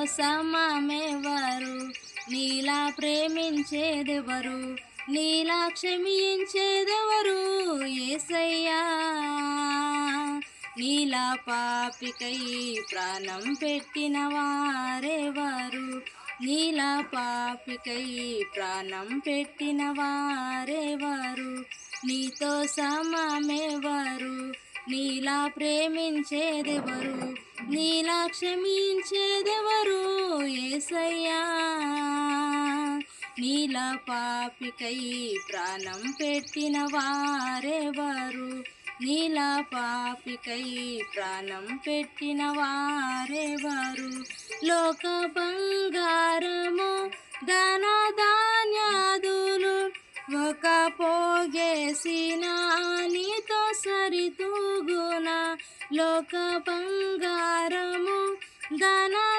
సమమెవరు? నీలా ప్రేమించేదెవరు? నీలా క్షమించేదెవరు? యేసయ్యా. నీలా పాపికై ప్రాణం పెట్టిన వారెవరు? నీలా పాపికై ప్రాణం పెట్టిన వారెవరు? నీతో సమమెవరు? నీలా ప్రేమించేదెవరు? నీలా క్షమించేదెవరు? యేసయ్యా. నీలా పాపికై ప్రాణం పెట్టిన వారెవరు? నీలా పాపికై ప్రాణం పెట్టిన వారెవరు? లోక బంగారము ధన ధాన్యాదులు ఒక పోగేసిన నీతో సరితూగున. లోక బంగారము ధన